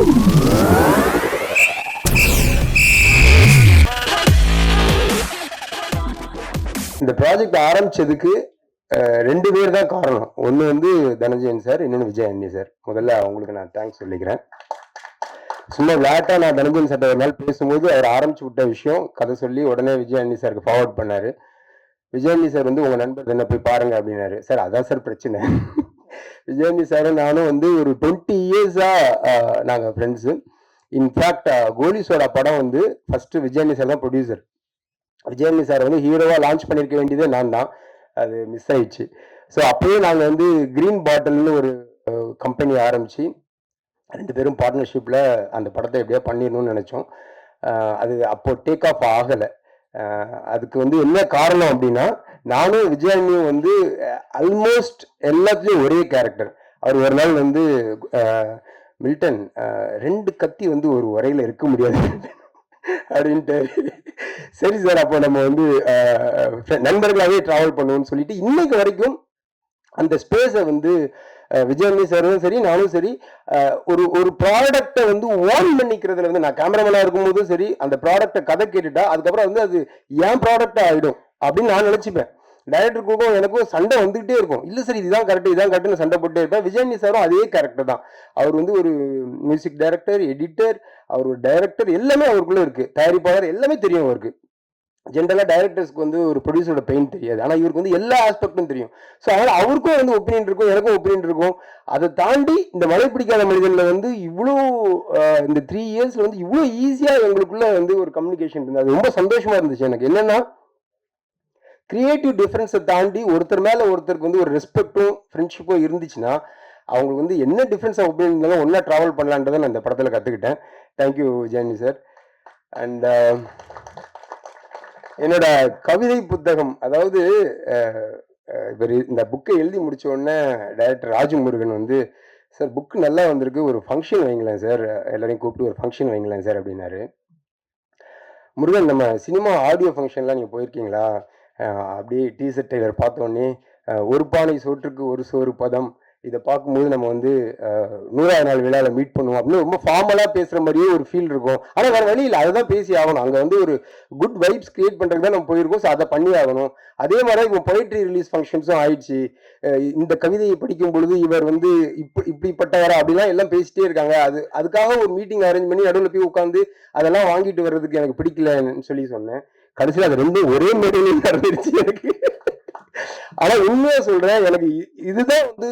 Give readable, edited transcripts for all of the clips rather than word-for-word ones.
இந்த ப்ராஜெக்ட் ஆரம்பிச்சதுக்கு 2 பேர் தான் காரணம். ஒன்று வந்து தனஞ்சயன் சார், இன்னொன்று விஜய் அண்ணி சார். முதல்ல அவங்களுக்கு நான் தேங்க்ஸ் சொல்லிக்கிறேன். சும்மா விளையாட்டா நான் தனஞ்சயன் சார்ட்ட ஒரு நாள் பேசும்போது அவர் ஆரம்பிச்சு விட்ட விஷயம் கதை சொல்லி உடனே விஜய் அண்ணி சாருக்கு ஃபார்வர்ட் பண்ணாரு. விஜய் அண்ணி சார் வந்து உங்க நண்பர் என்ன போய் பாருங்க அப்படின்னாரு. சார் அதான் சார் பிரச்சனை. விஜய் அண்ணி சாரும் நானும் வந்து ஒரு 20 இயர்ஸா நாங்கள் ஃப்ரெண்ட்ஸு. இன்ஃபேக்ட் கோலிஸோட படம் வந்து ஃபர்ஸ்ட் விஜய் அண்ணி சார் தான் ப்ரொடியூசர். விஜய் அண்ணி சார் வந்து ஹீரோவா லான்ச் பண்ணியிருக்க வேண்டியதே நான் தான். அது மிஸ் ஆயிடுச்சு. ஸோ அப்போயே நாங்கள் வந்து கிரீன் பாட்டில்னு ஒரு கம்பெனி ஆரம்பிச்சு 2 பேரும் பார்ட்னர்ஷிப்பில் அந்த படத்தை எப்படியா பண்ணிடணும்னு நினச்சோம். அது அப்போ டேக் ஆஃப் ஆகலை. அதுக்கு வந்து என்ன காரணம் அப்படின்னா, நானும் விஜயாண்ணியும் வந்து ஆல்மோஸ்ட் எல்லாத்துலேயும் ஒரே கேரக்டர். அவர் ஒரு நாள் வந்து மில்டன் 2 கத்தி வந்து ஒரு உரையில் இருக்க முடியாது அப்படின்ட்டு, சரி சார் அப்போ நம்ம வந்து நண்பர்களாகவே ட்ராவல் பண்ணுவோம்னு சொல்லிட்டு இன்னைக்கு வரைக்கும் அந்த ஸ்பேஸை வந்து விஜயண்ணி சாரும் சரி நானும் சரி ஒரு ஒரு ப்ராடக்டை வந்து ஓன் பண்ணிக்கிறதுல வந்து நான் கேமராமேனா இருக்கும்போதும் சரி அந்த ப்ராடக்டை கதை கேட்டுட்டா அதுக்கப்புறம் வந்து அது ஏன் ப்ராடக்டா ஆகிடும் அப்படின்னு நான் நினச்சிப்பேன். டைரக்டருக்கும் எனக்கும் சண்டை வந்துகிட்டே இருக்கும். இல்லை சார் இதுதான் கரெக்டுன்னு சண்டை போட்டே இருப்பேன். விஜயண்ணி சாரும் அதே கேரக்டர் தான். அவர் வந்து ஒரு மியூசிக் டைரக்டர், எடிட்டர், அவர் ஒரு டைரக்டர், எல்லாமே அவருக்குள்ள இருக்கு. தயாரிப்பாளர் எல்லாமே தெரியும் அவருக்கு. ஜென்ரலாக டைரக்டர்ஸ்க்கு வந்து ஒரு ப்ரொடியூசரோட பெயின் தெரியாது, ஆனால் இவருக்கு வந்து எல்லா ஆஸ்பெக்டும் தெரியும். ஸோ அதனால் அவருக்கும் வந்து ஒப்பீனியன் இருக்கும், எனக்கும் ஒப்பீனியன் இருக்கும். அதை தாண்டி இந்த மழை பிடிக்காத மனிதனில் வந்து இவ்வளோ இந்த 3 இயர்ஸில் வந்து இவ்வளோ ஈஸியாக எங்களுக்குள்ள வந்து ஒரு கம்யூனிகேஷன் இருந்தது. அது ரொம்ப சந்தோஷமாக இருந்துச்சு எனக்கு. என்னென்னா கிரியேட்டிவ் டிஃப்ரென்ஸை தாண்டி ஒருத்தர் மேலே ஒருத்தருக்கு வந்து ஒரு ரெஸ்பெக்டும் ஃப்ரெண்ட்ஷிப்பும் இருந்துச்சுன்னா அவங்களுக்கு வந்து என்ன டிஃப்ரென்ஸ் ஒப்பீனியன் இருந்தாலும் ஒன்றா ட்ராவல் பண்ணலான்றதை நான் இந்த படத்தில் கற்றுக்கிட்டேன். Thank you Jayani sir. அண்ட் என்னோட கவிதை புத்தகம், அதாவது இவர் இந்த புக்கை எழுதி முடிச்ச உடனே டைரக்டர் ராஜமுருகன் வந்து, சார் புக்கு நல்லா வந்திருக்கு, ஒரு ஃபங்க்ஷன் வைங்களேன் சார், எல்லாரையும் கூப்பிட்டு ஒரு ஃபங்க்ஷன் வைங்களேன் சார் அப்படின்னாரு. முருகன், நம்ம சினிமா ஆடியோ ஃபங்க்ஷன்லாம் நீங்கள் போயிருக்கீங்களா? அப்படியே டீசர்ட் ட்ரெய்லர் பார்த்தோன்னே ஒரு பானை சோற்றுக்கு ஒரு சோறு பதம், இதை பார்க்கும்போது நம்ம வந்து 100வது நாள் விழாவில் மீட் பண்ணுவோம் அப்படின்னு ரொம்ப ஃபார்மலாக பேசுகிற மாதிரியே ஒரு ஃபீல் இருக்கும். ஆனால் வேறு வழி இல்லை, அதை தான் பேசி ஆகணும். அங்கே வந்து ஒரு குட் வைப்ஸ் கிரியேட் பண்ணுறதுக்கு தான் நம்ம போயிருக்கோம். ஸோ அதை பண்ணி ஆகணும். அதே மாதிரி இப்போ பொயட்ரி ரிலீஸ் ஃபங்க்ஷன்ஸும் ஆயிடுச்சு. இந்த கவிதையை படிக்கும் பொழுது இவர் வந்து இப்படிப்பட்டவரா அப்படிலாம் எல்லாம் பேசிட்டே இருக்காங்க. அதுக்காக ஒரு மீட்டிங் அரேஞ்ச் பண்ணி நடுவில் போய் உட்காந்து அதெல்லாம் வாங்கிட்டு வர்றதுக்கு எனக்கு பிடிக்கலன்னு சொல்லி சொன்னேன். கடைசியில் அது ரெண்டும் ஒரே மேடையிலேயே நடந்துருச்சு எனக்கு. ஆனால் உண்மையாக சொல்கிறேன், எனக்கு இதுதான் வந்து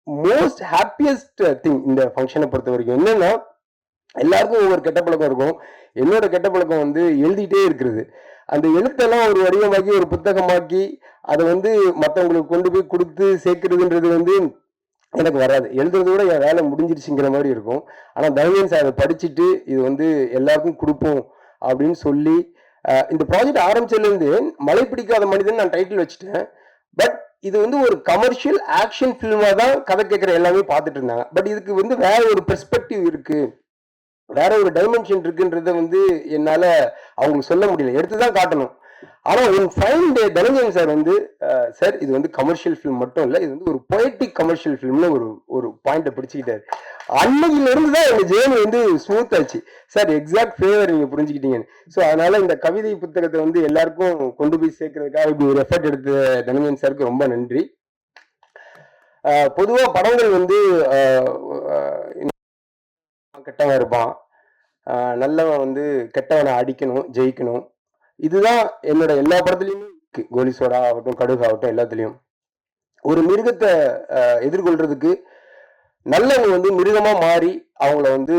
மோஸ்ட் ஹாப்பியஸ்ட் திங் இந்த ஃபங்க்ஷனை பொறுத்த வரைக்கும். என்னன்னா எல்லாருக்கும் ஒவ்வொரு கெட்ட பழக்கம் இருக்கும். என்னோட கெட்ட பழக்கம் வந்து எழுதிட்டே இருக்கிறது. அந்த எழுத்தெல்லாம் ஒரு வடிவமாக்கி ஒரு புத்தகமாக்கி அதை வந்து மற்றவங்களுக்கு கொண்டு போய் கொடுத்து சேர்க்கிறதுன்றது வந்து எனக்கு வராது. எழுதுறத விட என் வேலை முடிஞ்சிருச்சுங்கிற மாதிரி இருக்கும். ஆனால் தனஞ்சயன் சார் அதை படிச்சுட்டு இது வந்து எல்லாருக்கும் கொடுப்போம் அப்படின்னு சொல்லி இந்த ப்ராஜெக்ட் ஆரம்பிச்சதுலேருந்து மழை பிடிக்காத மனிதன் நான் டைட்டில் வச்சுட்டேன். பட் இது வந்து ஒரு கமர்ஷியல் ஆக்ஷன் ஃபில்மாக தான் கதை கேட்குற எல்லாமே பார்த்துட்டு இருந்தாங்க. பட் இதுக்கு வந்து வேற ஒரு பெர்ஸ்பெக்டிவ் இருக்கு, வேற ஒரு டைமென்ஷன் இருக்குன்றத வந்து என்னால் அவங்களுக்கு சொல்ல முடியல, எடுத்து தான் காட்டணும். ஆனால் one fine day Dhananjayan sir வந்து, சார் இது வந்து கமர்ஷியல் ஃபிலிம் மட்டும் இல்லை, இது வந்து ஒரு பொயட்டிக் கமர்ஷியல் ஃபிலிம்னு ஒரு பாயிண்ட்டை பிடிச்சிக்கிட்டாரு. அன்னையிலிருந்து தான் எங்கள் ஜேர்னி வந்து ஸ்மூத் ஆச்சு. சார் எக்ஸாக்ட் ஃபேவர் நீங்கள் புரிஞ்சுக்கிட்டீங்கன்னு. ஸோ அதனால இந்த கவிதை புத்தகத்தை வந்து எல்லாருக்கும் கொண்டு போய் சேர்க்கறதுக்காக இப்படி ஒரு எஃபர்ட் எடுத்த தனஞ்சயன் சாருக்கு ரொம்ப நன்றி. பொதுவாக படங்கள் வந்து கெட்டவன் இருப்பான், நல்லவன் வந்து கெட்டவனை அடிக்கணும், ஜெயிக்கணும். இதுதான் என்னோட எல்லா படத்துலையுமே இருக்கு. கோலிசோடா ஆகட்டும், கடுகு ஆகட்டும், எல்லாத்துலேயும் ஒரு மிருகத்தை எதிர்கொள்றதுக்கு நல்லவங்க வந்து மிருகமா மாறி அவங்கள வந்து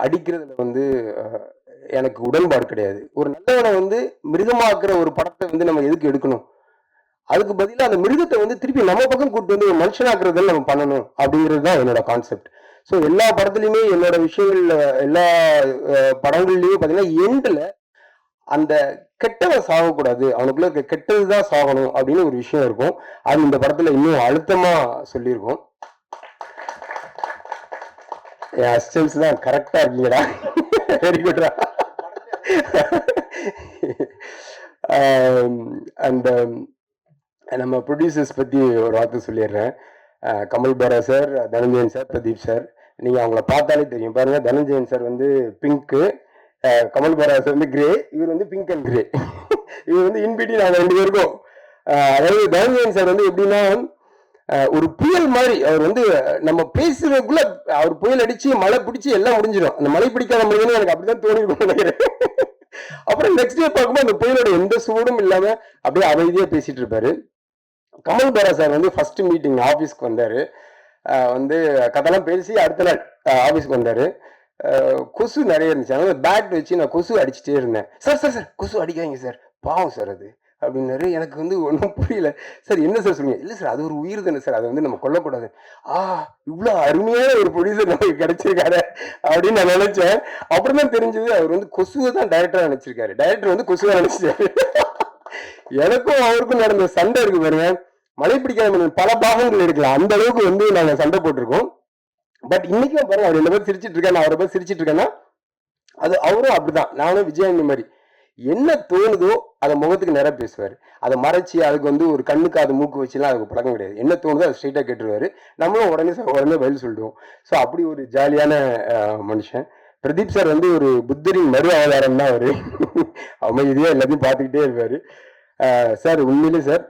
அடிக்கிறதுல வந்து எனக்கு உடன்பாடு கிடையாது. ஒரு நல்லவனை வந்து மிருகமாக்குற ஒரு படத்தை வந்து நம்ம எதுக்கு எடுக்கணும்? அதுக்கு பதிலாக அந்த மிருகத்தை வந்து திருப்பி நம்ம பக்கம் கூப்பிட்டு வந்து ஒரு மனுஷனாக்குறதுல நம்ம பண்ணணும் அப்படிங்கிறது தான் என்னோட கான்செப்ட். ஸோ எல்லா படத்துலையுமே என்னோட விஷயங்கள்ல எல்லா படங்கள்லையும் பார்த்தீங்கன்னா எண்டில் அந்த கெட்டவன் சாகக்கூடாது, அவனுக்குள்ள இருக்க கெட்டதுதான் சாகணும் அப்படின்னு ஒரு விஷயம் இருக்கும். அது இந்த படத்துல இன்னும் அழுத்தமா சொல்லியிருக்கோம். என் அசிஸ்டன்ஸ் தான் கரெக்டா இருக்கீங்கடா, வெரி குட்ரா. அண்ட் நம்ம ப்ரொடியூசர்ஸ் பத்தி ஒரு வார்த்தை சொல்லிடுறேன். Kamal Bohra sir, Dhananjayan sir, Pradeep sir, நீங்க அவங்கள பார்த்தாலே தெரியும். பாருங்க, தனஞ்சயன் சார் வந்து பிங்க்கு, கமல் பராஸ் வந்து கிரே, இவர் வந்து பிங்க் அண்ட் கிரே. இவர் வந்து இன்பிட்வீன் நாங்க 2 பேருக்கும். அதாவது தனஞ்சயன் சார் வந்து எப்படின்னா ஒரு புயல் மாதிரி அவர் வந்து நம்ம பேசுறதுக்குள்ள அவர் புயல் அடிச்சு மழை பிடிச்சி எல்லாம் முடிஞ்சிடும். அந்த மழை பிடிக்காத மனிதனும் எனக்கு அப்படிதான் தோணி இருக்கும் நினைக்கிறேன். அப்புறம் நெக்ஸ்ட் டே பார்க்கும்போது அந்த புயலோட எந்த சூடும் இல்லாம அப்படியே அமைதியா பேசிட்டு இருப்பாரு. கமல் பாரா சார் வந்து ஃபர்ஸ்ட் மீட்டிங் ஆஃபீஸ்க்கு வந்தாரு. வந்து கதெல்லாம் பேசி அடுத்த நாள் ஆஃபீஸ்க்கு வந்தாரு. கொசு நிறைய இருந்துச்சு. அதனால பேட் வச்சு நான் கொசு அடிச்சுட்டே இருந்தேன். சார் சார் சார் கொசு அடிக்காதீங்க சார், பாவம் சார் அது அப்படின்னாரு. எனக்கு வந்து ஒன்றும் புரியல. சார் என்ன சார் சொல்லுங்க? இல்லை சார், அது ஒரு உயிர் தானே சார், அதை வந்து நம்ம கொல்லக்கூடாது. இவ்வளோ அருமையான ஒரு ப்ரொடியூசர் நமக்கு கிடைச்சிருக்காரு அப்படின்னு நான் நினைச்சேன். அப்புறம் தான் தெரிஞ்சது அவர் வந்து கொசுவை தான் டைரக்டரா நினைச்சிருக்காரு. டைரக்டர் வந்து கொசுவை நினைச்சிட்டாரு. எனக்கும் அவருக்கும் நடந்த சண்டை இருக்கு பாருங்க. மழை பிடிக்காத பல பாகங்கள் எடுக்கலாம், அந்த அளவுக்கு வந்து நாங்க சண்டை போட்டிருக்கோம். பட் இன்னைக்கும் பாருங்க, அவர் என்ன பேர் சிரிச்சிட்டு இருக்கேன், அவரை பேர் சிரிச்சிட்டு இருக்கேன்னா அது அவரும் அப்படிதான். நானும் விஜயாண்டி மாதிரி என்ன தோணுதோ அதை முகத்துக்கு நேரம் பேசுவார். அதை மறைச்சி அதுக்கு வந்து ஒரு கண்ணுக்கு அது மூக்கு வச்சுலாம் அதுக்கு பழக்கம் கிடையாது. என்ன தோணுதோ அதை ஸ்ட்ரெயிட்டாக கேட்டுருவாரு. நம்மளும் உடனே பதில் சொல்லிடுவோம். ஸோ அப்படி ஒரு ஜாலியான மனுஷன். பிரதீப் சார் வந்து ஒரு புத்தரின் மறு அவதாரம் தான் அவரு. அமைதியாக எல்லாத்தையும் பார்த்துக்கிட்டே இருப்பாரு. சார் உண்மையிலே சார்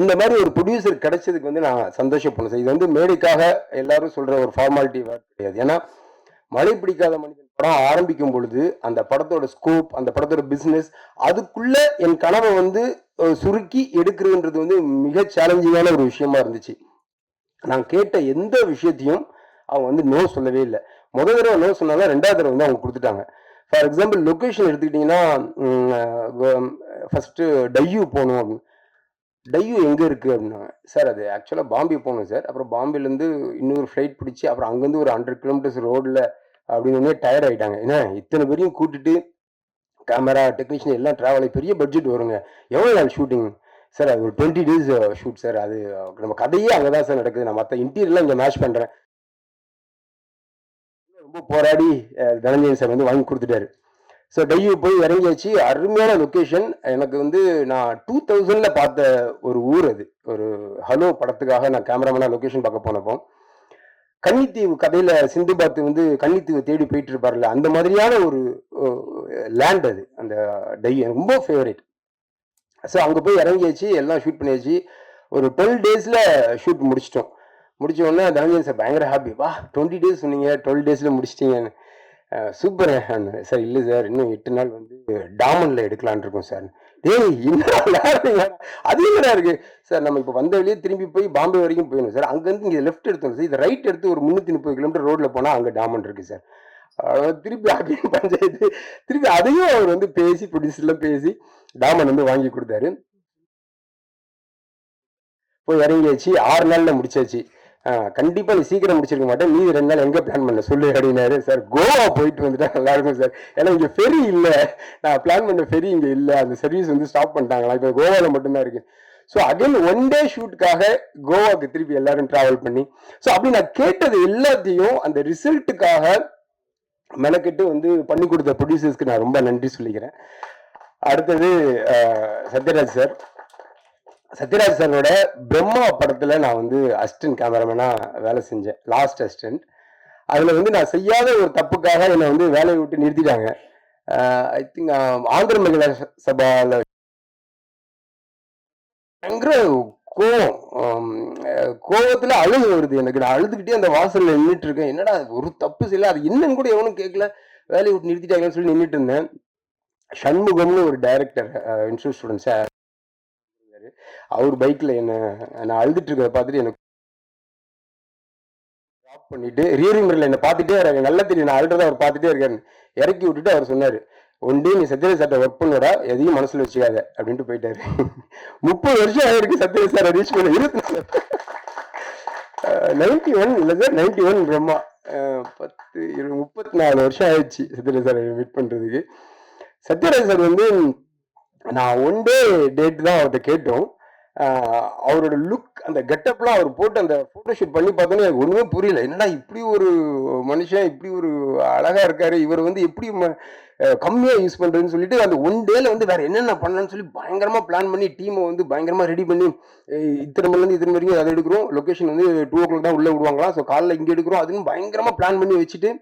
இந்த மாதிரி ஒரு ப்ரொடியூசர் கிடைச்சதுக்கு வந்து நான் சந்தோஷப்படணும் சார். இது வந்து மேடைக்காக எல்லாரும் சொல்ற ஒரு ஃபார்மாலிட்டி வேர்ட் கிடையாது. ஏன்னா மழை பிடிக்காத மனிதன் படம் ஆரம்பிக்கும் பொழுது அந்த படத்தோட ஸ்கோப், அந்த படத்தோட பிசினஸ், அதுக்குள்ள என் கனவை வந்து சுருக்கி எடுக்கிறதுன்றது வந்து மிக சேலஞ்சிங்கான ஒரு விஷயமா இருந்துச்சு. நான் கேட்ட எந்த விஷயத்தையும் அவங்க வந்து நோ சொல்லவே இல்லை. முதல் தடவை நோ சொன்னாலும் 2வது தடவை வந்து அவங்க கொடுத்துட்டாங்க. ஃபார் எக்ஸாம்பிள் லொக்கேஷன் எடுத்துக்கிட்டிங்கன்னா, ஃபர்ஸ்ட் டையூ போகணும் அப்படின்னு. டையூ எங்கே இருக்குது அப்படின்னாங்க. சார் அது ஆக்சுவலாக பாம்பே போகணும் சார். அப்புறம் பாம்பேலேருந்து இன்னொரு ஃப்ளைட் பிடிச்சி அப்புறம் அங்கேருந்து ஒரு 100 கிலோமீட்டர்ஸ் ரோடில் அப்படின்னு டயர்ட் ஆகிட்டாங்க. ஏன்னா இத்தனை பேரையும் கூட்டிட்டு கேமரா டெக்னீஷியன் எல்லாம் ட்ராவல் பெரிய பட்ஜெட் வருங்க. எவ்வளோ நாள் ஷூட்டிங் சார்? அது ஒரு 20 days ஷூட் சார். அது நம்ம கதையே அங்கே தான் சார் நடக்குது. நான் மற்ற இன்டீரியர்லாம் இங்கே மேட்ச் பண்ணுறேன். ரொம்ப போராடி தனஞ்சயன் சார் வந்து வாங்கி கொடுத்துட்டாரு. ஸோ டையூ போய் இறங்கியாச்சு. அருமையான லொக்கேஷன். எனக்கு வந்து நான் 2000 பார்த்த ஒரு ஊர் அது. ஒரு ஹலோ படத்துக்காக நான் கேமராமேனாக லொக்கேஷன் பார்க்க போனப்போ, கன்னித்தீவு கதையில சிந்துபாத்து வந்து கன்னித்தீவு தேடி போயிட்டு இருப்பார்ல, அந்த மாதிரியான ஒரு லேண்ட் அது. அந்த டையூ எனக்கு ரொம்ப ஃபேவரேட். ஸோ அங்கே போய் இறங்கியாச்சு, எல்லாம் ஷூட் பண்ணியாச்சு. ஒரு 12 daysல ஷூட் முடிச்சிட்டோம். முடிச்ச உடனே தனஞ்சயன் சார் பயங்கர ஹாப்பி. வா 20 days சொன்னீங்க, 12 daysல முடிச்சிட்டீங்கன்னு. Super sir. இல்லை சார், இன்னும் 8 நாள் வந்து டாமன்ல எடுக்கலான் இருக்கோம் சார். டேய் என்ன அது என்னடா இருக்கு சார்? நம்ம இப்போ வந்த வழியே திரும்பி போய் பாம்பே வரைக்கும் போயிடணும் சார். அங்கேருந்து இங்கே லெஃப்ட் எடுத்தோம் சார். இதை ரைட் எடுத்து ஒரு 330 கிலோமீட்டர் ரோட்ல போனால் அங்கே டாமன் இருக்கு சார். திருப்பி அப்படின்னு பஞ்சாயத்து திருப்பி அதையும் அவர் வந்து பேசி ப்ரொடியூசர்லாம் பேசி டாமன் வந்து வாங்கி கொடுத்தாரு. போய் இறங்கியாச்சு. 6 நாள்ல முடிச்சாச்சு. கண்டிப்பா நீ சீக்கிரம் முடிச்சிருக்க மாட்டேன், மீதி 2 நாள் எங்க பிளான் பண்ண சொல்லு அப்படின்னாரு. சார் கோவா போயிட்டு வந்துட்டா நல்லா இருக்கும் சார். ஏன்னா இங்க ஃபெரி இல்ல, நான் பிளான் பண்ண ஃபெரி இங்க இல்ல, அந்த சர்வீஸ் வந்து ஸ்டாப் பண்ணிட்டாங்களா, இப்ப கோவால மட்டும்தான் இருக்கு. ஸோ அகைன் 1 day ஷூட்டுக்காக கோவாக்கு திருப்பி எல்லாரும் டிராவல் பண்ணி, ஸோ அப்படி நான் கேட்டது எல்லாத்தையும் அந்த ரிசல்ட்டுக்காக மெனக்கெட்டு வந்து பண்ணி கொடுத்த ப்ரொடியூசர்ஸ்க்கு நான் ரொம்ப நன்றி சொல்லிக்கிறேன். அடுத்தது சத்யராஜ் சார். சத்யராஜ் சாரோட பிரம்மா படத்துல நான் வந்து அசிஸ்டன்ட் கேமராமேனா வேலை செஞ்சேன், லாஸ்ட் அசிஸ்டன்ட். அதுல வந்து நான் செய்யாத ஒரு தப்புக்காக என்னை வந்து வேலையை விட்டு நிறுத்திட்டாங்க. ஐ திங்க் ஆந்திர மகிழா சபால பயங்கர கோவத்துல அழுகு வருது எனக்கு. நான் அழுதுகிட்டே அந்த வாசல்ல நின்றுட்டு இருக்கேன். என்னடா ஒரு தப்பு செய்யல, அது என்னன்னு கூட எவனும் கேட்கல, வேலையை விட்டு நிறுத்திட்டாங்கன்னு சொல்லி நின்றுட்டு இருந்தேன். சண்முகம்னு ஒரு டைரக்டர், இன்ஸ்டியூட் ஸ்டூடெண்ட்ஸ், அவர் பைக்ல என்ன நான் அழுதுட்டு இருக்கிறத பார்த்துட்டு எனக்கு ஸ்டாப் பண்ணிட்டு ரியரிங் மிரர்ல என்ன பார்த்துட்டே இருக்காரு. நல்லா தெரியும் நான் அழுறத அவர் பார்த்துட்டே இருக்காரு. இறக்கி விட்டுட்டு அவர் சொன்னாரு, ஒன் டே நீ சத்யராஜ் சார்ட்ட ஒர்க் பண்ணோட, எதையும் மனசுல வச்சுக்காத அப்படின்ட்டு போயிட்டாரு. 30 வருஷம் ஆயிருக்கு சத்யராஜ் சார் ரீச் பண்ண. 91 இல்லை சார், 91 பிரம்மா 34 வருஷம் ஆயிடுச்சு சத்யராஜ் சார் மீட் பண்றதுக்கு. சத்யராஜ் சார் வந்து நான் 1 day டேட் தான் அவர்கிட்ட கேட்டோம். அவரோட லுக் அந்த கெட்டப்லாம் அவர் போட்டு அந்த ஃபோட்டோஷூட் பண்ணி பார்த்தோன்னே எனக்கு ஒன்றுமே புரியல. என்னடா இப்படி ஒரு மனுஷன் இப்படி ஒரு அழகா இருக்காரு, இவர் வந்து எப்படி கம்மியாக யூஸ் பண்ணுறதுன்னு சொல்லிட்டு அந்த ஒன் டேல வந்து வேற என்னென்ன பண்ணலான்னு சொல்லி பயங்கரமாக பிளான் பண்ணி டீமை வந்து பயங்கரமாக ரெடி பண்ணி இத்தனை மணிலேருந்து இத்தனை வரைக்கும் அதை எடுக்கிறோம். லொக்கேஷன் வந்து 2 o'clock தான் உள்ளே விடுவாங்களாம். ஸோ காலைல இங்கே எடுக்கிறோம். அதுன்னு பயங்கரமாக பிளான் பண்ணி வச்சுட்டு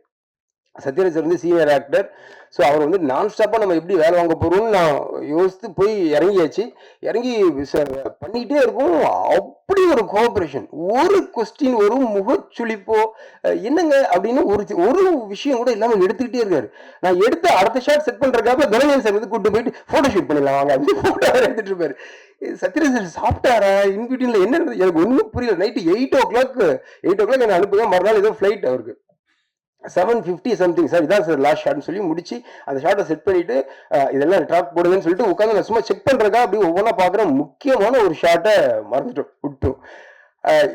சத்யராஜ் சார் வந்து சீனியர் ஆக்டர். ஸோ அவர் வந்து நான் ஸ்டாப்பாக நம்ம எப்படி வேலை வாங்க போகிறோம்னு நான் யோசித்து போய் இறங்கியாச்சு. இறங்கி பண்ணிக்கிட்டே இருக்கும். அப்படி ஒரு கோஆப்ரேஷன், ஒரு கொஸ்டின் ஒரு முகச்சுளிப்போ என்னங்க அப்படின்னு ஒரு விஷயம் கூட இல்லாமல் எடுத்துக்கிட்டே இருக்காரு. நான் எடுத்து அடுத்த ஷாட் செட் பண்ணுறதுக்காக தனஞ்சயன் சார் வந்து கூப்பிட்டு போயிட்டு ஃபோட்டோ ஷூட் பண்ணிடலாம் வாங்க அப்படின்னு ஃபோட்டோ எடுத்துட்டு இருப்பாரு. சத்யராஜ் சார் சாப்பிட்டாரா இன்பிட்வீனில் என்ன எனக்கு ஒன்றும் புரியல. நைட்டு 8 o'clock என்ன அனுப்புங்க. மறுநாள் ஏதோ ஃப்ளைட் அவருக்கு 7:50 சம்திங். சார் இதான் சார் லாஸ்ட் ஷாட்னு சொல்லி முடிச்சு அந்த ஷாட்டை செட் பண்ணிட்டு இதெல்லாம் ட்ராக் போடுதுன்னு சொல்லிட்டு உட்காந்து நான் சும்மா செக் பண்றதுக்கா அப்படி ஒவ்வொன்றா பார்க்குறேன். முக்கியமான ஒரு ஷாட்டை மறந்துட்டோம் விட்டோம்.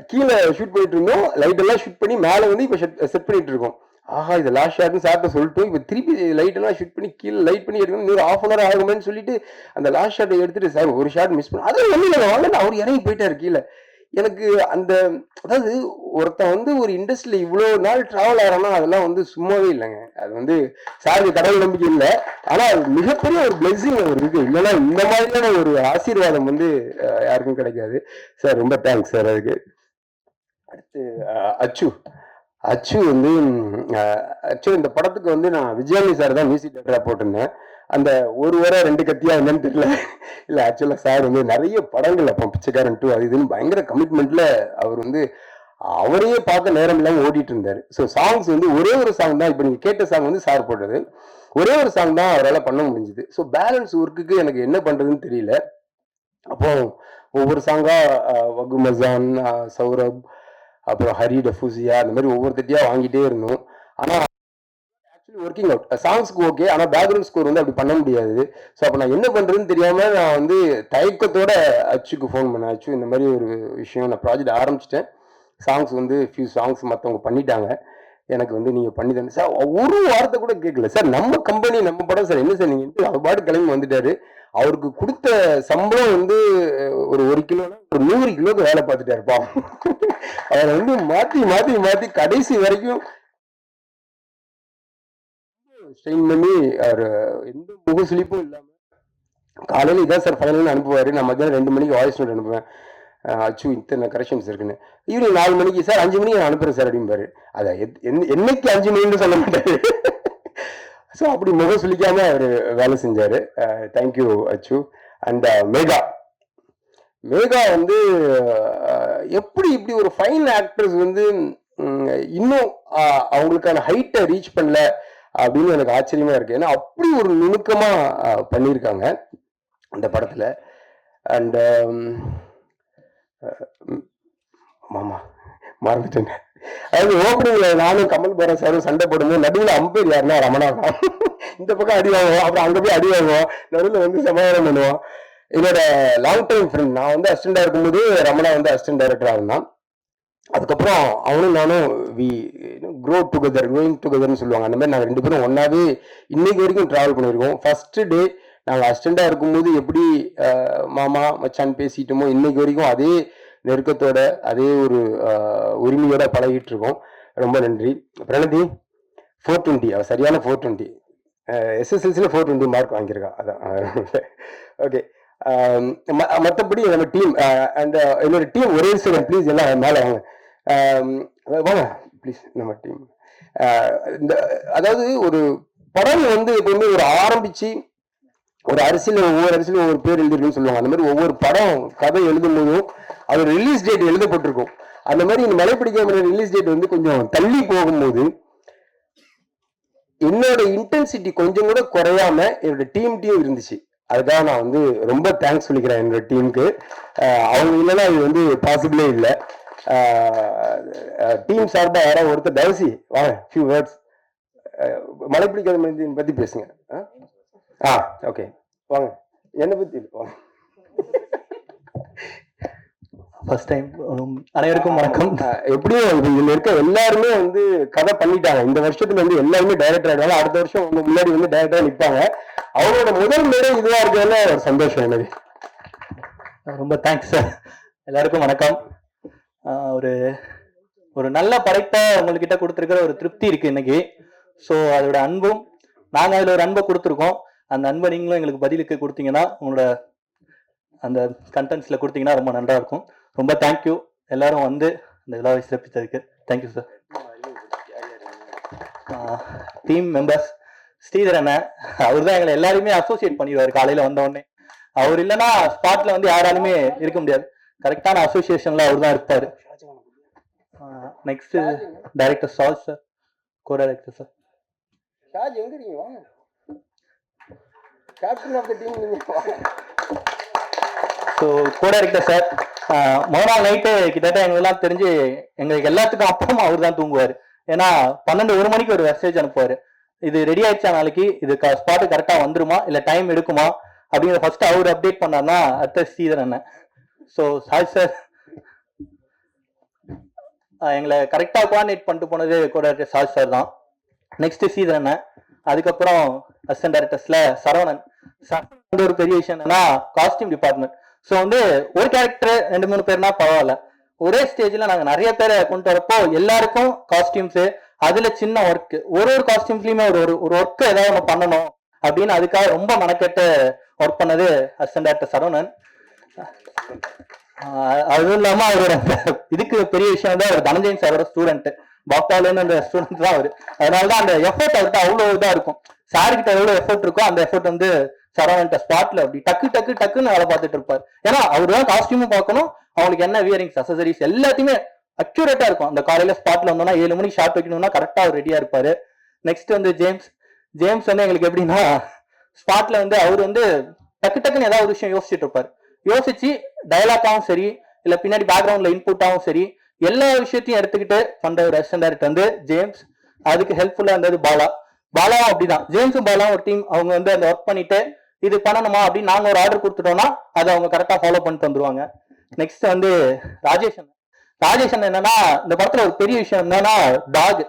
கீழே ஷூட் பண்ணிட்டு இருந்தோம். லைட் எல்லாம் ஷூட் பண்ணி மேலே வந்து இப்போ செட் பண்ணிட்டு இருக்கோம். ஆஹா இது லாஸ்ட் ஷாட்னு சார்ட்ட சொல்லிட்டு இப்போ திருப்பி லைட் எல்லாம் ஷூட் பண்ணி கீழே லைட் பண்ணி எடுக்கணும். இன்னொரு ½ hour ஆகுமேன்னு சொல்லிட்டு அந்த லாஸ்ட் ஷாட்டை எடுத்துட்டு சார் ஒரு ஷாட் மிஸ் பண்ண அது ஒன்றும் இல்லை வாங்க அவர் இறங்கி போயிட்டார் கீழே. எனக்கு அந்த அதாவது ஒருத்தன் வந்து ஒரு இண்டஸ்ட்ரியில இவ்வளவு நாள் டிராவல் ஆகிறான்னா அதெல்லாம் வந்து சும்மாவே இல்லைங்க. அது வந்து சாருக்கு கடவுள் நம்பிக்கை இல்லை, ஆனா அது மிகப்பெரிய ஒரு பிளெஸிங் அவர் இருக்கு. இல்லைன்னா இந்த மாதிரியான ஒரு ஆசீர்வாதம் வந்து யாருக்கும் கிடைக்காது. சார் ரொம்ப தேங்க்ஸ் சார் அதுக்கு. அடுத்து அச்சு வந்து ஆக்சுவலி இந்த படத்துக்கு வந்து நான் விஜயானி சார் தான் மியூசிக் டைரக்டரா போட்டிருந்தேன். அந்த ஒரு வாரம் 2 கத்தியா என்னன்னு தெரியல. இல்லை ஆக்சுவலாக சார் வந்து நிறைய படங்கள் அப்போ பிச்சைக்காரன் 2 அது இதுன்னு பயங்கர கமிட்மெண்ட்ல அவர் வந்து அவரையே பார்க்க நேரம் இல்லாமல் ஓடிட்டு இருந்தார். ஸோ சாங்ஸ் வந்து ஒரே ஒரு சாங் தான், இப்போ நீங்கள் கேட்ட சாங் வந்து சார் போட்டது, ஒரே ஒரு சாங் தான் அவரால் பண்ண முடிஞ்சுது. ஸோ பேலன்ஸ் ஒர்க்குக்கு எனக்கு என்ன பண்ணுறதுன்னு தெரியல. அப்போ ஒவ்வொரு சாங்கா வகு மசான், சௌரப், அப்புறம் ஹரி டஃபூசியா அந்த மாதிரி ஒவ்வொருத்தட்டியா வாங்கிட்டே இருந்தோம். ஆனால் ஒர்க்கிங் அவுட் சாங்ஸ்க்கு ஓகே, ஆனால் பேக்ரவுண்ட் ஸ்கோர் வந்து அப்படி பண்ண முடியாது. ஸோ அப்போ நான் என்ன பண்ணுறதுன்னு தெரியாமல் நான் வந்து தயக்கத்தோட அச்சுக்கு ஃபோன் பண்ணேன். அச்சு இந்த மாதிரி ஒரு விஷயம், நான் ப்ராஜெக்ட் ஆரம்பிச்சிட்டேன். சாங்ஸ் வந்து ஃபியூ சாங்ஸ் மற்றவங்க பண்ணிட்டாங்க, எனக்கு வந்து நீங்கள் பண்ணி தானே சார். ஒரு வார்த்தை கூட கேட்கல சார். நம்ம கம்பெனி நம்ம படம் சார், என்ன சார் நீங்கள் அவர் பாட்டு கிளம்பி வந்துட்டாரு. அவருக்கு கொடுத்த சம்பளம் வந்து ஒரு 1 கிலோனா ஒரு 100 கிலோக்கு வேலை பார்த்துட்டாருப்பா. அவரை வந்து மாற்றி மாற்றி மாற்றி கடைசி வரைக்கும் ஸ்ட்ரெயின் பண்ணி அவர் எந்த முகசுளிப்பும் இல்லாமல் காலையில் இதான் சார் ஃபைனல்னு அனுப்புவார். நான் மத்தியானம் 2 மணிக்கு வாய்ஸ் நோட் அனுப்புவேன். அச்சு இத்தனை கரெக்ஷன்ஸ் இருக்குன்னு. ஈவினிங் 4 மணிக்கு சார் 5 மணிக்கு நான் அனுப்புகிறேன் சார் அப்படிம்பாரு. அதை என்னைக்கு 5 மணின்னு சொல்ல மாட்டாரு. ஸோ அப்படி முகம் சுளிக்காம அவர் வேலை செஞ்சார். தேங்க்யூ அச்சு. அண்ட் மேகா வந்து எப்படி இப்படி ஒரு ஃபைன் ஆக்ட்ரஸ் வந்து இன்னும் அவங்களுக்கான ஹைட்டை ரீச் பண்ணல அப்படின்னு எனக்கு ஆச்சரியமா இருக்கு. ஏன்னா அப்படி ஒரு நுணுக்கமா பண்ணியிருக்காங்க அந்த படத்துல. அண்ட் மாமா மறந்துட்டேங்க. அதாவது ஓப்பனிங்ல நானும் கமல் பாரா சாரும் சண்டை போடும்போது நடுவில் அம்பேர் யாருன்னா ரமணா தான். இந்த பக்கம் அடி வாங்குவோம், அப்புறம் அங்க போய் அடி வாங்குவோம், நடுவில் வந்து சமாதானம் பண்ணுவோம். என்னோட லாங் டைம் ஃப்ரெண்ட், நான் வந்து அசிஸ்டண்டா இருக்கும்போது ரமணா வந்து அசிஸ்டன்ட் டைரக்டரா இருந்தான். அதுக்கப்புறம் அவனும் நானும் வி கோயிங் டுகெதர்னு சொல்லுவாங்க. அந்த மாதிரி நாங்கள் 2 பேரும் ஒன்னாவே இன்னைக்கு வரைக்கும் டிராவல் பண்ணியிருக்கோம். ஃபர்ஸ்ட் டே நாங்கள் அசிஸ்டண்டா இருக்கும்போது எப்படி மாமா மச்சான் பேசிட்டோமோ இன்னைக்கு வரைக்கும் அதே நெருக்கத்தோட அதே ஒரு உரிமையோட பழகிட்டு இருக்கோம். ரொம்ப நன்றி. பிரணதி 420, அவ சரியான 420, SSLCல 420 மார்க் வாங்கியிருக்கா. அதான் ஓகே. மற்றபடி நம்ம டீம் அண்ட் என்னோட டீம் ஒரே செகண்ட் ப்ளீஸ், எல்லாம் மேலே வாங்க வாங்க ப்ளீஸ். நம்ம டீம் இந்த அதாவது ஒரு படம் வந்து எப்பவுமே ஒரு ஆரம்பிச்சு ஒரு அரசியல் ஒவ்வொரு அரசியலும் ஒவ்வொரு பேர் எழுதிருக்குன்னு சொல்லுவாங்க. அந்த மாதிரி ஒவ்வொரு படம் கதை எழுதும் போதும் அது ரிலீஸ் டேட் எழுதப்பட்டிருக்கும். அந்த மாதிரி இந்த மலைப்பிடிக்காம ரிலீஸ் டேட் வந்து கொஞ்சம் தள்ளி போகும்போது என்னோட இன்டென்சிட்டி கொஞ்சம் கூட குறையாம என்னோட டீம் இருந்துச்சு. அதுக்காக நான் வந்து ரொம்ப தேங்க்ஸ் சொல்லிக்கிறேன் என்னோட டீமுக்கு. அவங்க இல்லைன்னா இது வந்து பாசிபிளே இல்லை. டீம் சார்பா யாராவது ஒருத்தர் தயவுசி வாங்க ஃபியூ வேர்ட்ஸ் மலைப்பிடிக்காத மனிதன் பத்தி பேசுங்க. ஓகே வாங்க, என்னை பத்தி வாங்க. ஃபர்ஸ்ட் டைம் அனைவருக்கும் வணக்கம். எப்படியும் இதுல இருக்க எல்லாருமே வந்து கதை பண்ணிட்டாங்க. இந்த வருஷத்துல வந்து எல்லாருமே டைரக்டர் ஆகிட்டாங்க. அடுத்த வருஷம் உங்க முன்னாடி வந்து டைரக்டரா நிற்பாங்க. அவங்களோட முதல் மேடை இதுவா இருக்கிறதுல ஒரு சந்தோஷம் எனக்கு. ரொம்ப தேங்க்ஸ் சார். எல்லாருக்கும் வணக்கம். ஒரு ஒரு நல்ல படைப்பை உங்ககிட்ட கொடுத்துருக்கிற ஒரு திருப்தி இருக்கு இன்னைக்கு. ஸோ அதோட அன்பும் நாங்கள் அதில் ஒரு அன்பை கொடுத்துருக்கோம். அந்த அன்பை நீங்களும் எங்களுக்கு பதிலுக்கு கொடுத்தீங்கன்னா, உங்களோட அந்த கண்டென்ட்ஸில் கொடுத்தீங்கன்னா ரொம்ப நல்லா இருக்கும். ரொம்ப தேங்க்யூ எல்லாரும் வந்து இந்த விழாவை சிறப்பித்ததுக்கு. Thank you sir. Team members Sridhar அண்ணன், அவர் தான் எங்களை எல்லாருமே அசோசியேட் பண்ணிடுவார். காலையில் வந்தோடனே அவர் இல்லைன்னா ஸ்பாட்ல வந்து யாராலுமே இருக்க முடியாது. கரெக்டான அசோசியேஷன்ல அவர் தான் இருப்பாரு. நெக்ஸ்ட் டைரக்டர் சால் சார், கோ டைரக்டர் சார். ஷாஜ் எங்க இருக்கீங்க? வாங்க. கேப்டன் ஆஃப் தி டீம் நீங்க வாங்க. ஸோ கோ டைரக்டர் சார், முதல் நாள் நைட்டு கிட்டத்தட்ட எங்களுக்கெல்லாம் தெரிஞ்சு எங்களுக்கு எல்லாத்துக்கும் அப்புறமா அவர் தான் தூங்குவார். ஏன்னா 12-1 மணிக்கு ஒரு மெசேஜ் அனுப்புவார். இது ரெடி ஆயிடுச்சா, நாளைக்கு இது ஸ்பாட்டு கரெக்டாக வந்துருமா இல்லை டைம் எடுக்குமா அப்படிங்கிற ஃபர்ஸ்ட் அவர் அப்டேட் பண்ணார்னா அடுத்த ஸ்ரீதர் அண்ணன். ஸோ சாய் சார் எங்களை கரெக்டாக கோஆர்டினேட் பண்ணிட்டு போனது கோ டைரக்டர் சாய் சார் தான். நெக்ஸ்ட் ஸ்ரீதர் அண்ணன், அதுக்கப்புறம் அசிஸ்டன்ட் டைரக்டர்ஸ்ல சரவணன். ஒரு பெரிய விஷயம் என்னன்னா காஸ்டியூம் டிபார்ட்மெண்ட். ஸோ வந்து ஒரு கேரக்டர் 2-3 பேர்னா பரவாயில்ல, ஒரே ஸ்டேஜ்ல நாங்கள் நிறைய பேரை கொண்டு வரப்போ எல்லாருக்கும் காஸ்டியூம்ஸ், அதுல சின்ன ஒர்க், ஒரு காஸ்டியூம்ஸ்லயுமே ஒரு ஒர்க் ஏதாவது ஒன்று பண்ணணும் அப்படின்னு அதுக்காக ரொம்ப மெனக்கெட்டு ஒர்க் பண்ணது அசிஸ்டன்ட் டைரக்டர் சரவணன். அதுவும் இல்லாம அவரோட இதுக்கு பெரிய விஷயம் தான் அவர் தனஞ்சயன் சாரோட ஸ்டூடெண்ட். பாக்டாலேன்னு அந்த ஸ்டூடெண்ட் தான் அவரு. அதனாலதான் அந்த எஃபர்ட் அவர்கிட்ட அவ்வளோ இதா இருக்கும். சார்கிட்ட எவ்வளவு எஃபர்ட் இருக்கோ அந்த எஃபர்ட் வந்து சரவணன்ட்ட ஸ்பாட்ல அப்படி டக்குன்னு வேலை பார்த்துட்டு இருப்பார். ஏன்னா அவரு தான் காஸ்டியூமும் பார்க்கணும், அவங்களுக்கு என்ன வியரிங்ஸ் அசசரிஸ் எல்லாத்தையுமே அக்யூரேட்டா இருக்கும். அந்த காலையில ஸ்பாட்ல வந்தோம்னா 7 மணிக்கு ஷார்ட் வைக்கணும்னா கரெக்டா அவர் ரெடியா இருப்பாரு. நெக்ஸ்ட் வந்து ஜேம்ஸ் வந்து எங்களுக்கு எப்படின்னா ஸ்பாட்ல வந்து அவர் வந்து டக்குன்னு ஏதாவது ஒரு விஷயம் யோசிச்சுட்டு இருப்பாரு. யோசிச்சு டயலாக்காவும் சரி இல்ல பின்னாடி பேக்ரவுண்ட்ல இன்புட்டாவும் சரி எல்லா விஷயத்தையும் எடுத்துக்கிட்டு பண்ற ஒரு அசிஸ்டன்ட் டைரக்டர் வந்து ஜேம்ஸ். அதுக்கு ஹெல்ப்ஃபுல்லா இருந்தது பாலாவும் அப்படிதான். ஜேம்ஸும் பாலாவும் ஒரு டீம். அவங்க வந்து அந்த ஒர்க் பண்ணிட்டு இது பண்ணணுமா அப்படின்னு நாங்க ஒரு ஆர்டர் கொடுத்துட்டோம்னா அதை அவங்க கரெக்டா ஃபாலோ பண்ணிட்டு வந்துருவாங்க. நெக்ஸ்ட் வந்து ராஜேஷ் என்னன்னா இந்த படத்துல ஒரு பெரிய விஷயம் என்னன்னா டாக்.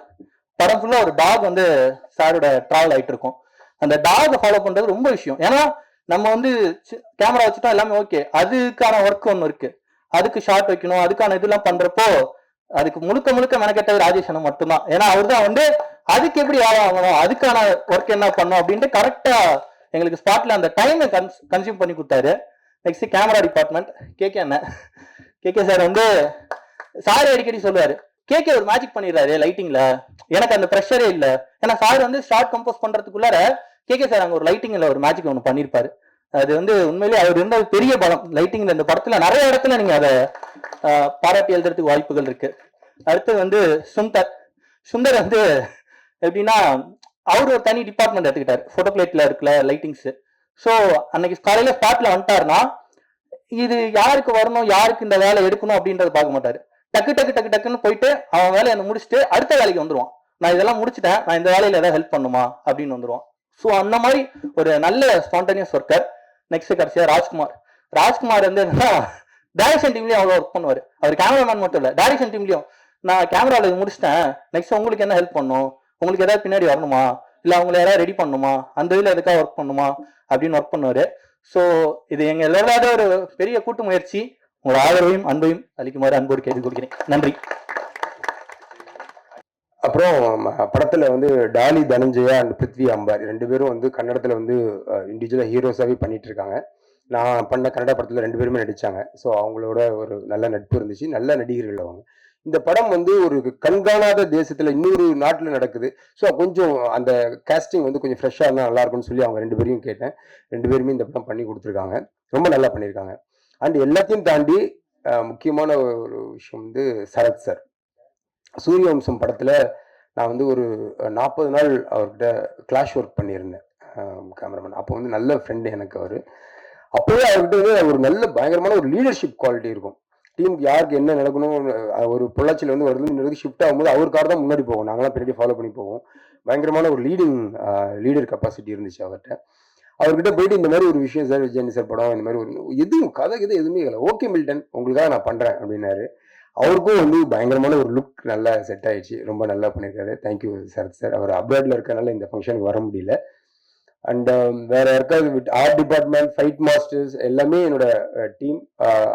படம் ஃபுல்லா ஒரு டாக் வந்து சாரோட டிராவல் ஆயிட்டு இருக்கும். அந்த டாக் ஃபாலோ பண்றது ரொம்ப விஷயம். ஏன்னா நம்ம வந்து கேமரா வச்சுட்டோம் எல்லாமே ஓகே, அதுக்கான ஒர்க் ஒன்று இருக்கு, அதுக்கு ஷார்ட் வைக்கணும், அதுக்கான இதெல்லாம் பண்றப்போ அதுக்கு முழுக்க மெனக்கெட்டது ராஜேஷ் அண்ணன் மட்டும்தான். ஏன்னா அவர் தான் வந்து அதுக்கு எப்படி வேலை ஆகணும், அதுக்கான ஒர்க் என்ன பண்ணும் அப்படின்ட்டு கரெக்டா எங்களுக்கு ஸ்பாட்ல அந்த டைமை கன்சியூம் பண்ணி கொடுத்தாரு. Next camera department KK sir வந்து சார் அடிக்கடி சொல்லுவாரு, கேகே ஒரு மேஜிக் பண்ணிடுறாரு லைட்டிங்ல, எனக்கு அந்த ப்ரெஷரே இல்லை. ஏன்னா சார் வந்து ஷார்ட் கம்போஸ் பண்றதுக்குள்ளார கேகே சார் அங்க ஒரு லைட்டிங்ல ஒரு மேஜிக் ஒன்று பண்ணிருப்பாரு. அது வந்து உண்மையிலேயே அவர் இருந்த பெரிய பலம் லைட்டிங்ல. இந்த படத்துல நிறைய இடத்துல நீங்க அதை பாராட்டி எழுதுறதுக்கு வாய்ப்புகள் இருக்கு. அடுத்து வந்து சுந்தர் வந்து எப்படின்னா அவர் ஒரு தனி டிபார்ட்மெண்ட் எடுத்துக்கிட்டாரு. போட்டோ பிளேட்ல இருக்குல்ல லைட்டிங்ஸ். ஸோ அன்னைக்கு காலையில ஸ்பாட்ல வந்துட்டாருன்னா இது யாருக்கு வரணும், யாருக்கு இந்த வேலை எடுக்கணும் அப்படின்றத பார்க்க மாட்டாரு. டக்குன்னு போயிட்டு அவன் வேலையை முடிச்சுட்டு அடுத்த வேலைக்கு வந்துருவான். நான் இதெல்லாம் முடிச்சுட்டேன், நான் இந்த வேலையில ஏதாவது ஹெல்ப் பண்ணுமா அப்படின்னு வந்துருவான். ஸோ அந்த மாதிரி ஒரு நல்ல ஸ்பான்டேனியஸ் ஒர்க்கர். நெக்ஸ்ட் கடைசியா ராஜ்குமார் வந்து என்னன்னா டைரக்ஷன் டீம்லயும் அவ்வளோ ஒர்க் பண்ணுவார். அவர் கேமராமேன் மட்டும் இல்லை, டைரக்ஷன் டீம்லயும் நான் கேமராவில் இது முடிச்சிட்டேன், நெக்ஸ்ட் உங்களுக்கு என்ன ஹெல்ப் பண்ணும், உங்களுக்கு ஏதாவது பின்னாடி வரணுமா இல்லை அவங்களை யாராவது ரெடி பண்ணுமா, அந்த இதில் எதுக்காக ஒர்க் பண்ணுமா அப்படின்னு ஒர்க் பண்ணுவார். ஸோ இது எங்க எல்லாரோட ஒரு பெரிய கூட்டு முயற்சி. உங்களோட ஆதரவையும் அன்பையும் அளிக்குமாறு அன்போடு கேட்டுக்கொள்கிறேன். நன்றி. அப்புறம் படத்துல வந்து டாலி தனஞ்சயா அண்ட் பிருத்வி அம்பார் 2 பேரும் வந்து கன்னடத்துல வந்து இண்டிவிஜுவலா ஹீரோஸாவே பண்ணிட்டு இருக்காங்க. நான் பண்ண கன்னட படத்துல 2 பேருமே நடிச்சாங்க. ஸோ அவங்களோட ஒரு நல்ல நட்பு இருந்துச்சு. நல்ல நடிகர்கள் அவங்க. இந்த படம் வந்து ஒரு கண்காணாத தேசத்துல இன்னொரு நாட்டுல நடக்குது. ஸோ கொஞ்சம் அந்த காஸ்டிங் வந்து கொஞ்சம் ஃப்ரெஷ்ஷா இருந்தால் நல்லா இருக்கும்னு சொல்லி அவங்க 2 பேரையும் கேட்டேன். 2 பேருமே இந்த படம் பண்ணி கொடுத்துருக்காங்க. ரொம்ப நல்லா பண்ணியிருக்காங்க. அண்ட் எல்லாத்தையும் தாண்டி முக்கியமான ஒரு விஷயம் வந்து சரத் சார். சூரியவம்சம் படத்துல நான் வந்து ஒரு 40 நாள் அவர்கிட்ட கிளாஷ் ஒர்க் பண்ணியிருந்தேன் கேமராமேன். அப்போ வந்து நல்ல ஃப்ரெண்டு எனக்கு அவர். அப்போவே அவர்கிட்ட வந்து ஒரு நல்ல பயங்கரமான ஒரு லீடர்ஷிப் குவாலிட்டி இருக்கும். டீமுக்கு யாருக்கு என்ன நடக்கணும், ஒரு பொள்ளாச்சியில் வந்து வருது ஷிஃப்ட் ஆகும்போது அவருக்காக தான் முன்னாடி போவோம், நாங்களாம் பின்னாடி ஃபாலோ பண்ணி போவோம். பயங்கரமான ஒரு லீடர் கெப்பாசிட்டி இருந்துச்சு அவர்கிட்ட. அவர்கிட்ட போயிட்டு இந்த மாதிரி ஒரு விஷயம் சார், விஜயன் சார் படம் இந்த மாதிரி ஒரு எதுவும் கதை எதுவுமே இல்லை, ஓகே மில்டன் உங்களுக்காக நான் பண்ணுறேன் அப்படின்னாரு. அவருக்கும் வந்து பயங்கரமான ஒரு லுக் நல்லா செட் ஆயிடுச்சு. ரொம்ப நல்லா பண்ணியிருக்காரு. Thank you Sarath sir. அவர் அப்ராட்ல இருக்கனால இந்த ஃபங்க்ஷனுக்கு வர முடியல. அண்ட் வேற யாருக்காவது with art department, fight masters எல்லாமே என்னோட டீம்.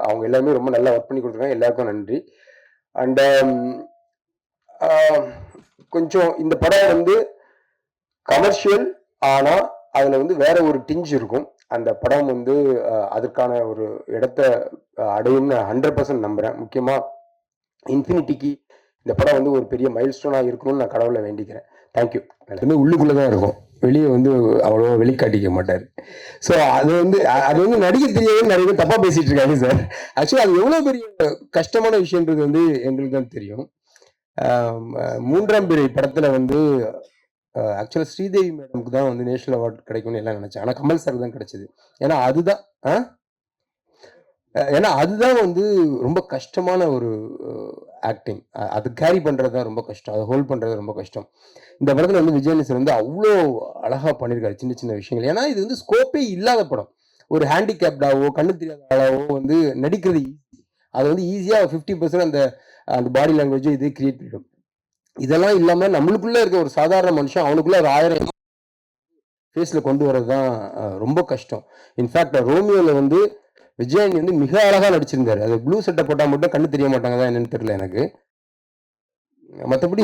அவங்க எல்லாமே ரொம்ப நல்லா ஒர்க் பண்ணி கொடுத்துருக்காங்க. எல்லாருக்கும் நன்றி. அண்ட் கொஞ்சம் இந்த படம் வந்து கமர்ஷியல், ஆனா அதுல வந்து வேற ஒரு டிஞ்ச் இருக்கும். அந்த படம் வந்து அதுக்கான ஒரு இடத்த அடையும்னு 100% நம்புறேன். முக்கியமா இன்ஃபினிட்டிக்கு இந்த படம் வந்து ஒரு பெரிய மைல் ஸ்டோனா இருக்கணும்னு நான் கடவுளை வேண்டிக்கிறேன். தேங்க்யூ. வந்து உள்ளுக்குள்ளதான் இருக்கும், வெளியே வந்து அவ்வளோவா வெளிக்காட்டிக்க மாட்டார். ஸோ அது வந்து நடிக்க தெரியாதுன்னு நிறைய பேர் தப்பா பேசிட்டு இருக்காங்க சார். ஆக்சுவலா அது எவ்வளவு பெரிய கஷ்டமான விஷயம்ன்றது வந்து எங்களுக்கு தான் தெரியும். மூன்றாம் பிறை படத்துல வந்து ஆக்சுவலா ஸ்ரீதேவி மேடமுக்கு தான் வந்து நேஷனல் அவார்டு கிடைக்கும்னு எல்லாம் நினைச்சேன். ஆனா கமல் சார் தான் கிடைச்சது. ஏன்னா அதுதான் வந்து ரொம்ப கஷ்டமான ஒரு ஆக்டிங். அது கேரி பண்றது தான் ரொம்ப கஷ்டம், அதை ஹோல்ட் பண்றது ரொம்ப கஷ்டம். இந்த படத்துல வந்து விஜய் சார் வந்து அவ்வளோ அழகா பண்ணியிருக்காரு சின்ன சின்ன விஷயங்கள். ஏன்னா இது வந்து ஸ்கோப்பே இல்லாத படம். ஒரு ஹேண்டிகேப்டாவோ கண்ணு தெரியாத ஆளாவோ வந்து நடிக்கிறது ஈஸி. அது வந்து ஈஸியா 50% அந்த பாடி லாங்குவேஜ் இது கிரியேட் பண்ணிடும். இதெல்லாம் இல்லாம நம்மளுக்குள்ள இருக்க ஒரு சாதாரண மனுஷன் அவனுக்குள்ள ஒரு 1000 ஃபேஸ்ல கொண்டு வரதுதான் ரொம்ப கஷ்டம். இன்ஃபேக்ட் ரோமியோல வந்து விஜயன் வந்து மிக அழகா நடிச்சிருந்தாரு. அது ப்ளூ சட்டை போட்டா மட்டும் கண்ணு தெரிய மாட்டாங்கதான் என்னன்னு தெரியல எனக்கு. மற்றபடி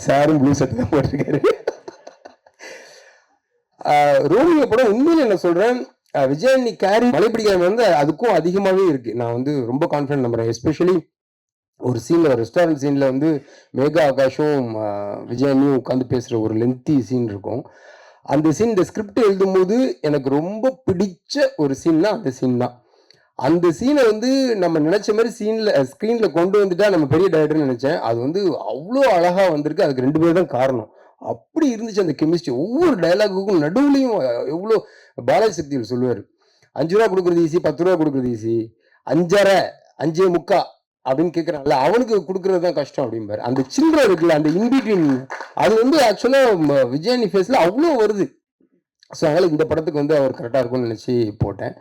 சாரும் ப்ளூ சட்டை தான் போட்டிருக்காரு. ரோமியோ படம் உண்மையில என்ன சொல்றேன், விஜயன் கேரி மலைப்பிடிக்காம வந்து அதுக்கும் அதிகமாவே இருக்கு. நான் வந்து ரொம்ப கான்ஃபிடன்ட் நம்புறேன். எஸ்பெஷலி ஒரு சீன்ல, ரெஸ்டாரண்ட் சீன்ல வந்து மேகா ஆகாஷும் விஜயனையும் உட்காந்து பேசுற ஒரு லென்த்தி சீன் இருக்கும். அந்த சீன் இந்த ஸ்கிரிப்ட் எழுதும் போது எனக்கு ரொம்ப பிடிச்ச ஒரு சீன்னா அந்த சீன் தான். அந்த சீனை வந்து நம்ம நினைச்ச மாதிரி ஸ்கிரீன்ல கொண்டு வந்துட்டா நம்ம பெரிய டைரக்டர்னு நினைச்சேன். அது வந்து அவ்வளோ அழகா வந்திருக்கு. அதுக்கு 2 பேர் தான் காரணம். அப்படி இருந்துச்சு அந்த கெமிஸ்ட்ரி. ஒவ்வொரு டயலாகுக்கும் நடுவுலையும் எவ்வளோ பாலாஜி சக்திகள் சொல்லுவார், 5 ரூபா கொடுக்குறது ஈஸி, 10 ரூபா கொடுக்குறது ஈஸி, 5.5 5.75 அப்படின்னு கேட்கறான்ல, அவனுக்கு கொடுக்கறது தான் கஷ்டம் அப்படிம்பாரு. அந்த சில்லறை இருக்குல்ல, அந்த இன்பிட்வீன், அது வந்து ஆக்சுவலா விஜயானி ஃபேஸ்ல அவ்வளோ வருது. ஸோ அதனால இந்த படத்துக்கு வந்து அவர் கரெக்டாக இருக்கும்னு நினைச்சு போட்டேன்.